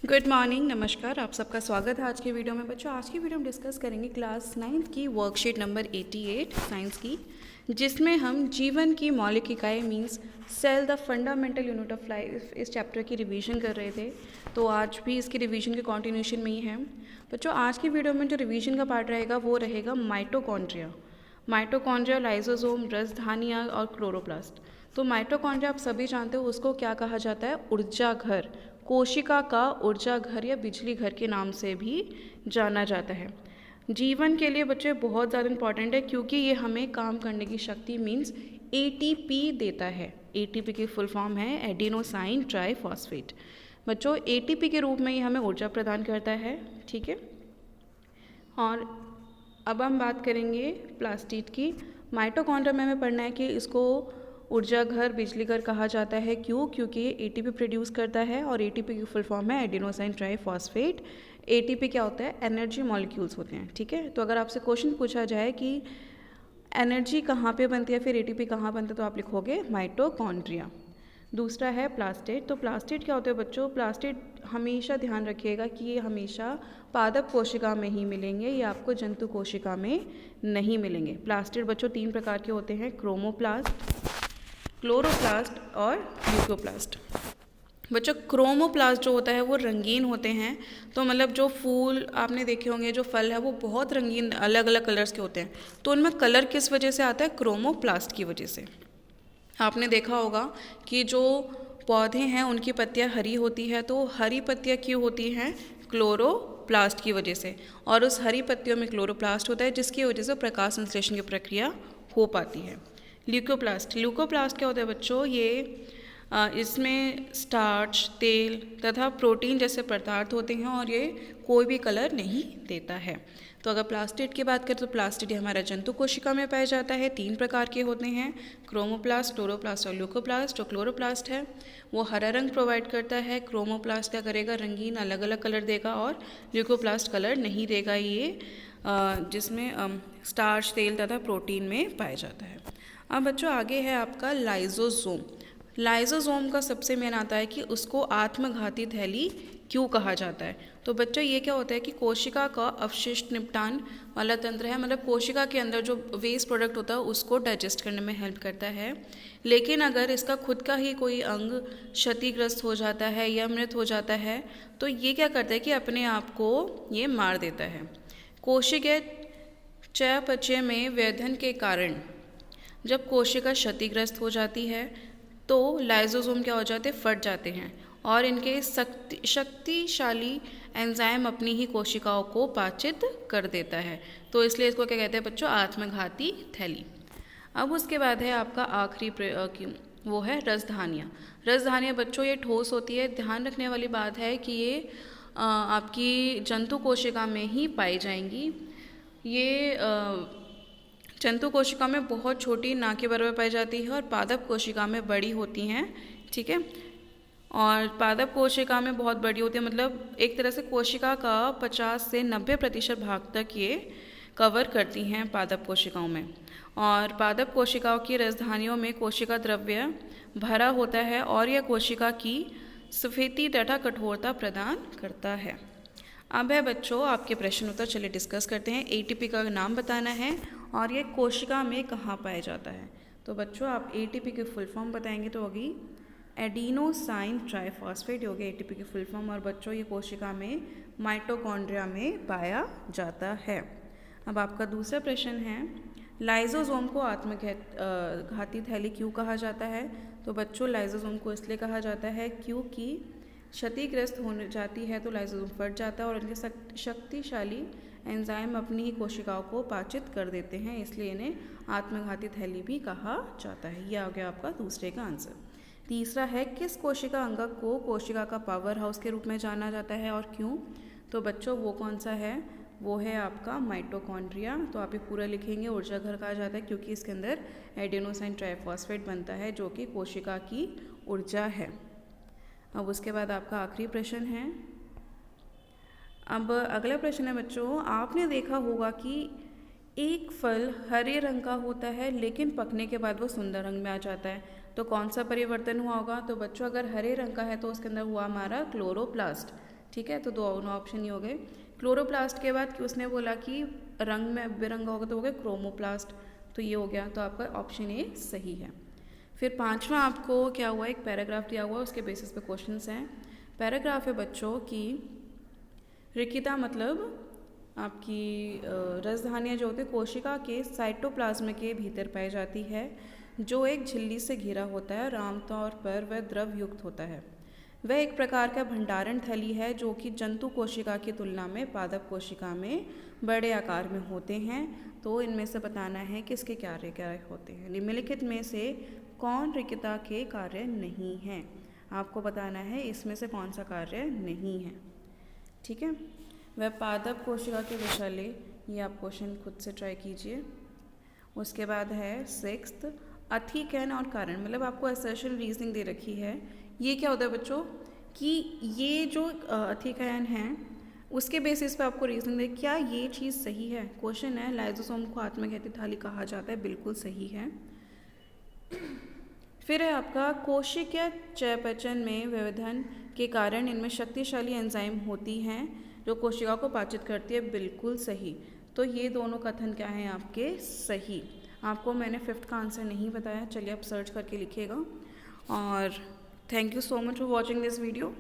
Good morning, नमस्कार। आप सबका स्वागत है आज की वीडियो में। बच्चों, आज की वीडियो में डिस्कस करेंगे क्लास 9th की वर्कशीट नंबर 88 साइंस की, जिसमें हम जीवन की मौलिक इकाई means cell the fundamental unit of life इस चैप्टर की रिवीजन कर रहे थे। तो आज भी इसकी रिवीजन के कॉन्टिन्यूशन में ही है। बच्चों, आज की वीडियो में जो रिवीजन का पार्ट रहेगा वो रहेगा माइटोकॉन्ड्रिया। माइटोकॉन्ड्रिया, लाइसोसोम, रसधानियाँ और क्लोरोप्लास्ट। तो माइटोकॉन्ड्रिया आप सभी जानते हो, उसको क्या कहा जाता है? ऊर्जा घर, कोशिका का ऊर्जा घर या बिजली घर के नाम से भी जाना जाता है। जीवन के लिए बच्चे बहुत ज़्यादा इंपॉर्टेंट है, क्योंकि ये हमें काम करने की शक्ति मीन्स एटीपी देता है। एटीपी की फुल फॉर्म है एडिनोसाइन ट्राइफॉस्फेट। बच्चों, एटीपी के रूप में ये हमें ऊर्जा प्रदान करता है। ठीक है। और अब हम बात करेंगे प्लास्टिड की। माइटोकॉन्ड्रिया में हमें पढ़ना है कि इसको ऊर्जा घर, बिजली घर कहा जाता है। क्यों? क्योंकि ये एटीपी प्रोड्यूस करता है और एटीपी की फुल फॉर्म है एडिनोसाइन ट्राइफॉस्फेट। एटीपी क्या होता है? एनर्जी मॉलिक्यूल्स होते हैं। ठीक है। तो अगर आपसे क्वेश्चन पूछा जाए कि एनर्जी कहाँ पे बनती है, फिर एटीपी कहाँ बनता है, तो आप लिखोगे माइटोकॉन्ड्रिया। दूसरा है प्लास्टिड। तो प्लास्टिड क्या होते हैं बच्चों? प्लास्टिड हमेशा ध्यान रखिएगा कि ये हमेशा पादप कोशिका में ही मिलेंगे, ये आपको जंतु कोशिका में नहीं मिलेंगे। प्लास्टिड बच्चों 3 प्रकार के होते हैं: क्रोमोप्लास्ट, क्लोरोप्लास्ट और ल्यूकोप्लास्ट। बच्चों, क्रोमोप्लास्ट जो होता है वो रंगीन होते हैं। तो मतलब जो फूल आपने देखे होंगे, जो फल है वो बहुत रंगीन अलग अलग कलर्स के होते हैं। तो उनमें कलर किस वजह से आता है? क्रोमोप्लास्ट की वजह से। आपने देखा होगा कि जो पौधे हैं उनकी पत्तियां हरी होती है, तो हरी पत्तियां क्यों होती हैं? क्लोरोप्लास्ट की वजह से। और उस हरी पत्तियों में क्लोरोप्लास्ट होता है, जिसकी वजह से प्रकाश संश्लेषण की प्रक्रिया हो पाती है। ल्यूकोप्लास्ट। ल्यूकोप्लास्ट क्या होता है बच्चों? ये इसमें स्टार्च, तेल तथा प्रोटीन जैसे पदार्थ होते हैं और ये कोई भी कलर नहीं देता है। तो अगर प्लास्टिड की बात करें तो प्लास्टिड हमारा जंतु कोशिका में पाया जाता है। 3 प्रकार के होते हैं: क्रोमोप्लास्ट, क्लोरोप्लास्ट और ल्यूकोप्लास्ट। जो क्लोरोप्लास्ट है वो हरा रंग प्रोवाइड करता है। क्रोमोप्लास्ट क्या करेगा? रंगीन अलग अलग कलर देगा। और ल्यूकोप्लास्ट कलर नहीं देगा, ये जिसमें स्टार्च, तेल तथा प्रोटीन में पाया जाता है। अब बच्चों आगे है आपका लाइसोसोम। लाइसोसोम का सबसे मेन आता है कि उसको आत्मघाती थैली क्यों कहा जाता है। तो बच्चों ये क्या होता है कि कोशिका का अवशिष्ट निपटान वाला तंत्र है। मतलब कोशिका के अंदर जो वेस्ट प्रोडक्ट होता है उसको डाइजेस्ट करने में हेल्प करता है। लेकिन अगर इसका खुद का ही कोई अंग क्षतिग्रस्त हो जाता है या मृत हो जाता है तो ये क्या करता है कि अपने आप को ये मार देता है। कोशिकीय चयापचय में व्यवधान के कारण जब कोशिका क्षतिग्रस्त हो जाती है तो लाइसोसोम क्या हो जाते हैं? फट जाते हैं और इनके शक्तिशाली एंजाइम अपनी ही कोशिकाओं को पाचित कर देता है। तो इसलिए इसको क्या कहते हैं बच्चों? आत्मघाती थैली। अब उसके बाद है आपका आखिरी वो है रसधानियाँ। रसधानियाँ बच्चों ये ठोस होती है। ध्यान रखने वाली बात है कि ये आपकी जंतु कोशिका में ही पाई जाएंगी। ये जंतु कोशिका में बहुत छोटी, ना के बराबर पाई जाती है और पादप कोशिका में बड़ी होती हैं। ठीक है। और पादप कोशिका में बहुत बड़ी होती है, मतलब एक तरह से कोशिका का 50 से 90% भाग तक ये कवर करती हैं पादप कोशिकाओं में। और पादप कोशिकाओं की रसधानियों में कोशिका द्रव्य भरा होता है और यह कोशिका की सफेदी तथा कठोरता प्रदान करता है। अब है बच्चों आपके प्रश्न उत्तर, चलिए डिस्कस करते हैं। एटीपी का नाम बताना है और ये कोशिका में कहाँ पाया जाता है। तो बच्चों आप एटीपी की फुल फॉर्म बताएंगे तो होगी एडिनोसाइन ट्राइफॉस्फेट, होगी एटीपी की फुल फॉर्म। और बच्चों ये कोशिका में माइटोकॉन्ड्रिया में पाया जाता है। अब आपका दूसरा प्रश्न है, लाइसोसोम को आत्मघाती थैली क्यों कहा जाता है। तो बच्चों लाइसोसोम को इसलिए कहा जाता है क्योंकि क्षतिग्रस्त होने जाती है तो लाइसोसोम फट जाता है और इनके शक्तिशाली एंजाइम अपनी ही कोशिकाओं को पाचित कर देते हैं, इसलिए इन्हें आत्मघाती थैली भी कहा जाता है। यह आ गया आपका दूसरे का आंसर। तीसरा है, किस कोशिका अंग को कोशिका का पावर हाउस के रूप में जाना जाता है और क्यों। तो बच्चों वो कौन सा है? वो है आपका माइटोकॉन्ड्रिया। तो आप ये पूरा लिखेंगे। ऊर्जा घर कहा जाता है क्योंकि इसके अंदर एडेनोसाइन ट्राइफॉस्फेट बनता है जो कि कोशिका की ऊर्जा है। अब उसके बाद आपका आखिरी प्रश्न है। अब अगला प्रश्न है बच्चों, आपने देखा होगा कि एक फल हरे रंग का होता है लेकिन पकने के बाद वो सुंदर रंग में आ जाता है, तो कौन सा परिवर्तन हुआ होगा। तो बच्चों अगर हरे रंग का है तो उसके अंदर हुआ हमारा क्लोरोप्लास्ट। ठीक है, तो दोनों ऑप्शन ही हो गए। क्लोरोप्लास्ट के बाद उसने बोला कि रंग में बेरंगा होगा तो हो गया क्रोमोप्लास्ट, तो ये हो गया, तो आपका ऑप्शन ए सही है। फिर पांचवा आपको क्या हुआ, एक पैराग्राफ दिया हुआ, उसके बेसिस पे क्वेश्चंस हैं। पैराग्राफ है बच्चों की रिकिता मतलब आपकी रसधानियाँ जो होती है कोशिका के साइटोप्लाज्म के भीतर पाई जाती है, जो एक झिल्ली से घिरा होता है और आमतौर पर वह द्रव युक्त होता है। वह एक प्रकार का भंडारण थैली है जो कि जंतु कोशिका की तुलना में पादप कोशिका में बड़े आकार में होते हैं। तो इनमें से बताना है कि इसके कार्य क्या होते हैं। निम्नलिखित में से कौन रिकिता के कार्य नहीं हैं, आपको बताना है इसमें से कौन सा कार्य नहीं है। ठीक है, वह पादप कोशिका के विषैले, ये आप क्वेश्चन खुद से ट्राई कीजिए। उसके बाद है सिक्स्थ, अथिकैन और कारण, मतलब आपको असर्शन रीजनिंग दे रखी है। ये क्या होता है बच्चों कि ये जो अथिकैन है उसके बेसिस पे आपको रीजनिंग दे, क्या ये चीज़ सही है। क्वेश्चन है लाइसोसोम को आत्मघाती थाली कहा जाता है, बिल्कुल सही है। फिर है आपका कोशिकीय चयापचय में विभेदन के कारण इनमें शक्तिशाली एंजाइम होती हैं जो कोशिका को पाचित करती है, बिल्कुल सही। तो ये दोनों कथन क्या हैं आपके सही। आपको मैंने फिफ्थ का आंसर नहीं बताया, चलिए आप सर्च करके लिखिएगा। और thank you so much for watching this video.